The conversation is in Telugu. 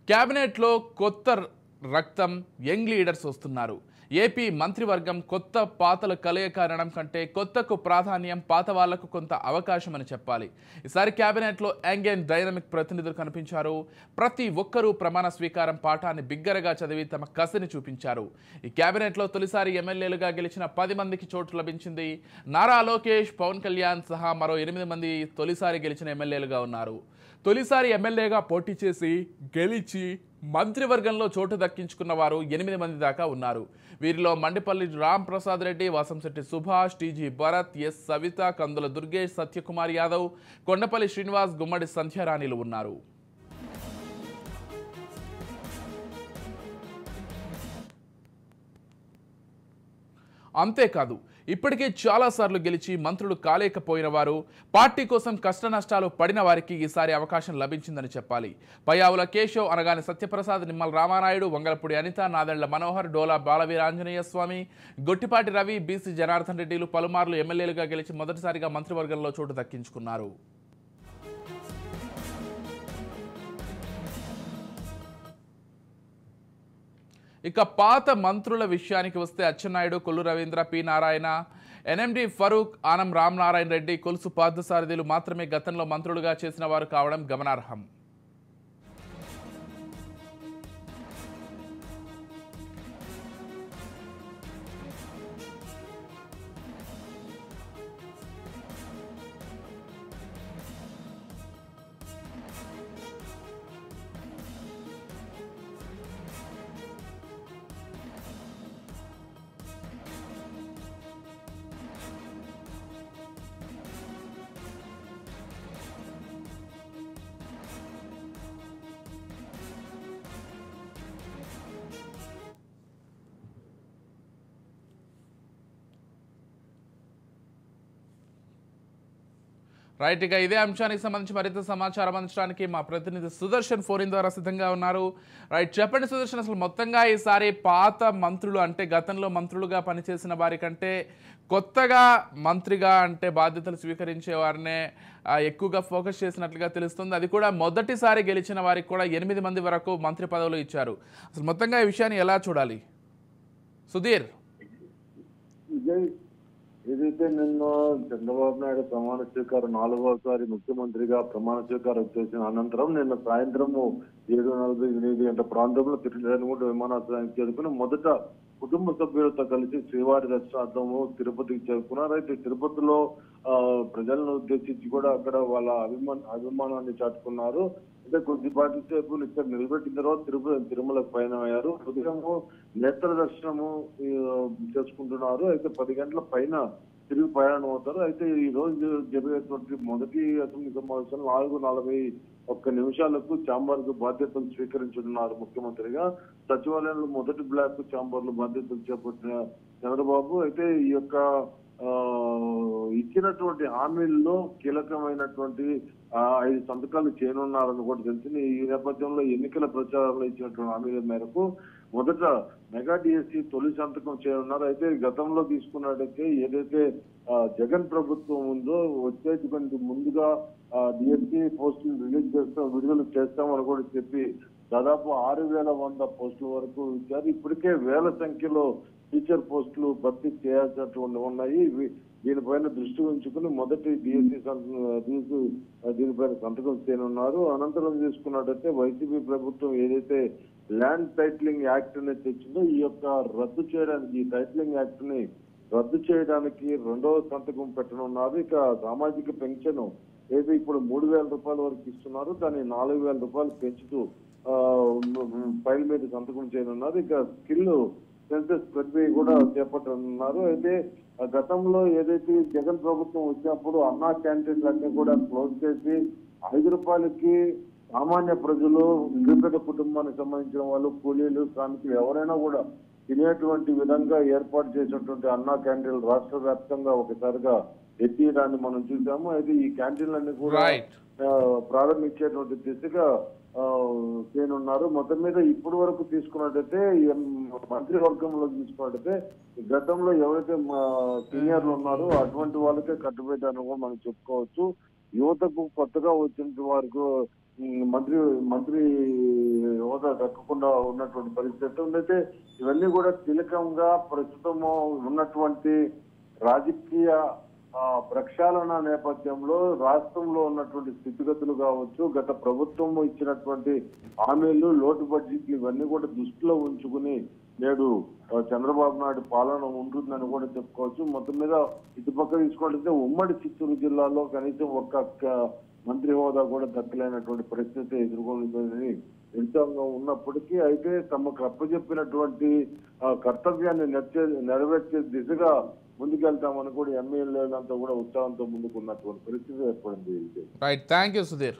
క్యాబినెట్లో కొత్త రక్తం యంగ్ లీడర్స్ వస్తున్నారు. ఏపీ మంత్రివర్గం కొత్త పాతల కలయిక అనడం కంటే కొత్తకు ప్రాధాన్యం, పాత వాళ్లకు కొంత అవకాశం అని చెప్పాలి. ఈసారి క్యాబినెట్లో యంగ్ అండ్ డైనమిక్ ప్రతినిధులు కనిపించారు. ప్రతి ఒక్కరూ ప్రమాణ స్వీకారం పాఠాన్ని బిగ్గరగా చదివి తమ కసిని చూపించారు. ఈ క్యాబినెట్లో తొలిసారి ఎమ్మెల్యేలుగా గెలిచిన 10 మందికి చోటు లభించింది. నారా లోకేష్, పవన్ కళ్యాణ్ సహా మరో 8 మంది తొలిసారి గెలిచిన ఎమ్మెల్యేలుగా ఉన్నారు. తొలిసారి ఎమ్మెల్యేగా పోటీ చేసి గెలిచి మంత్రివర్గంలో చోటు దక్కించుకున్న వారు 8 మంది దాకా ఉన్నారు. వీరిలో మండిపల్లి రామ్ ప్రసాద్ రెడ్డి, వాసంశెట్టి సుభాష్, టీజీ భరత్, ఎస్ సవిత, కందుల దుర్గేష్, సత్యకుమార్ యాదవ్, కొండపల్లి శ్రీనివాస్, గుమ్మడి సంధ్యారాణిలు ఉన్నారు. అంతేకాదు, ఇప్పటికే చాలాసార్లు గెలిచి మంత్రులు కాలేకపోయిన వారు, పార్టీ కోసం కష్ట నష్టాలు పడిన వారికి ఈసారి అవకాశం లభించిందని చెప్పాలి. పయ్యావుల కేశవ్, అనగాని సత్యప్రసాద్, నిమ్మల రామానాయుడు, వంగలపూడి అనిత, నాదెళ్ల మనోహర్, డోలా బాలవీరాంజనేయ స్వామి, గొట్టిపాటి రవి, బీసీ జనార్దన్ రెడ్డిలు పలుమార్లు ఎమ్మెల్యేలుగా గెలిచి మొదటిసారిగా మంత్రివర్గంలో చోటు దక్కించుకున్నారు. ఇక పాత మంత్రుల విషయానికి వస్తే అచ్చెన్నాయుడు, కొల్లు రవీంద్ర, పి నారాయణ, ఎన్ఎండి ఫరూక్, ఆనం రామనారాయణ రెడ్డి, కొలుసు పార్థసారథులు మాత్రమే గతంలో మంత్రులుగా చేసిన వారు కావడం గమనార్హం. రైట్, ఇక ఇదే అంశానికి సంబంధించి మరింత సమాచారం అందించడానికి మా ప్రతినిధి సుదర్శన్ ఫోన్ ద్వారా సిద్ధంగా ఉన్నారు. రైట్, చెప్పండి సుదర్శన్, అసలు మొత్తంగా ఈసారి పాత మంత్రులు అంటే గతంలో మంత్రులుగా పనిచేసిన వారి కంటే కొత్తగా మంత్రిగా అంటే బాధ్యతలు స్వీకరించే వారినే ఎక్కువగా ఫోకస్ చేసినట్లుగా తెలుస్తుంది. అది కూడా మొదటిసారి గెలిచిన వారికి కూడా 8 మంది వరకు మంత్రి పదవులు ఇచ్చారు. అసలు మొత్తంగా ఈ విషయాన్ని ఎలా చూడాలి సుధీర్? ఏదైతే నిన్న చంద్రబాబు నాయుడు ప్రమాణ స్వీకారం 4వసారి ముఖ్యమంత్రిగా ప్రమాణ స్వీకారం చేసిన అనంతరం నిన్న సాయంత్రం 7:48 గంటల ప్రాంతంలో తిరుపతి విమానాశ్రయానికి చేరుకుని మొదట కుటుంబ సభ్యులతో కలిసి శ్రీవారి దర్శనార్థము తిరుపతికి చేరుకున్నారు. అయితే తిరుపతిలో ప్రజలను ఉద్దేశించి కూడా అక్కడ వాళ్ళ అభిమానాన్ని చాటుకున్నారు. అంటే కొద్దిపాటి సేపు ఇక్కడ నిలబెట్టిన తర్వాత తిరుమలకు పయనం అయ్యారు. ఉదయము నేత్ర దర్శనము చేసుకుంటున్నారు. అయితే 10 గంటల పైన తిరిగి ప్రయాణం అవుతారు. అయితే ఈ రోజు జరిగేటువంటి మొదటి అసెంబ్లీ సమావేశంలో 4:41 ఛాంబర్ కు బాధ్యతలు స్వీకరించనున్నారు ముఖ్యమంత్రిగా. సచివాలయంలో మొదటి బ్లాక్ ఛాంబర్ లో బాధ్యతలు చేపట్టిన చంద్రబాబు అయితే ఈ యొక్క ఇచ్చినటువంటి హామీల్లో కీలకమైనటువంటి 5 సంతకాలు చేయనున్నారని కూడా తెలిసింది. ఈ నేపథ్యంలో ఎన్నికల ప్రచారంలో ఇచ్చినటువంటి హామీల మేరకు మొదట మెగా డిఎస్సి తొలి సంతకం చేయనున్నారు. అయితే గతంలో తీసుకున్నట్టయితే ఏదైతే జగన్ ప్రభుత్వం ఉందో వచ్చేటువంటి ముందుగా డిఎస్సి పోస్టులు విడుదల చేస్తామని కూడా చెప్పి దాదాపు 6,100 పోస్టుల వరకు ఇచ్చారు. ఇప్పటికే వేల సంఖ్యలో టీచర్ పోస్టులు భర్తీ చేయాల్సినటువంటి ఉన్నాయి. దీనిపైన దృష్టి ఉంచుకుని మొదటి దీనిపైన సంతకం చేయనున్నారు. అనంతరం తీసుకున్నట్టయితే వైసీపీ ప్రభుత్వం ఏదైతే ల్యాండ్ టైటిలింగ్ యాక్ట్ అనేది తెచ్చిందో ఈ యొక్క రద్దు చేయడానికి, ఈ టైటిలింగ్ యాక్ట్ ని రద్దు చేయడానికి 2వ సంతకం పెట్టనున్నారు. ఇక సామాజిక పెన్షన్ ఏది ఇప్పుడు 3,000 రూపాయల వరకు ఇస్తున్నారు, దాన్ని 4,000 రూపాయలు పెంచుతూ ఫైల్ మీద సంతకం చేయనున్నారు. ఇక స్కిల్ సెన్సెస్ ప్రక్రియ కూడా చేపట్టనున్నారు. అయితే గతంలో ఏదైతే జగన్ ప్రభుత్వం వచ్చినప్పుడు అన్నా క్యాంటీన్లన్నీ కూడా క్లోజ్ చేసి 5 రూపాయలకి సామాన్య ప్రజలు, నిరుపేద కుటుంబానికి సంబంధించిన వాళ్ళు, కూలీలు, శ్రామికులు ఎవరైనా కూడా తినేటువంటి విధంగా ఏర్పాటు చేసినటువంటి అన్నా క్యాంటీన్లు రాష్ట్ర వ్యాప్తంగా ఒకసారిగా ఎత్తియడాన్ని మనం చూసాము. అయితే ఈ క్యాంటీన్లన్నీ కూడా ప్రారంభించేటువంటి దిశగా చేయనున్నారు. మొత్తం మీద ఇప్పటి వరకు తీసుకున్నట్టయితే మంత్రివర్గంలో తీసుకున్నట్టయితే గతంలో ఎవరైతే సీనియర్లు ఉన్నారో అటువంటి వాళ్ళకే కట్టుబెట్టారని కూడా మనం చెప్పుకోవచ్చు. యువతకు కొత్తగా వచ్చిన వారికి మంత్రి హోదా దక్కకుండా ఉన్నటువంటి పరిస్థితి అయితే ఇవన్నీ కూడా కీలకంగా ప్రస్తుతం ఉన్నటువంటి రాజకీయ ప్రక్షాళన నేపథ్యంలో రాష్ట్రంలో ఉన్నటువంటి స్థితిగతులు కావచ్చు, గత ప్రభుత్వం ఇచ్చినటువంటి హామీలు, లోటు బడ్జెట్లు ఇవన్నీ కూడా దృష్టిలో ఉంచుకుని నేడు చంద్రబాబు నాయుడు పాలన ఉంటుందని కూడా చెప్పుకోవచ్చు. మొత్తం మీద ఇటుపక్క తీసుకుంటే ఉమ్మడి చిత్తూరు జిల్లాలో కనీసం ఒక్క మంత్రి హోదా కూడా దక్కలేనటువంటి పరిస్థితి ఎదుర్కొంటుందని యంత్రాంగం ఉన్నప్పటికీ అయితే తమకు అప్పచెప్పినటువంటి కర్తవ్యాన్ని నెరవేర్చే దిశగా ముందుకెళ్తామని కూడా ఎమ్మెల్యేలంతా కూడా ఉత్సాహంతో ముందుకున్నటువంటి పరిస్థితి ఏర్పడింది. Right, thank you Sudheer.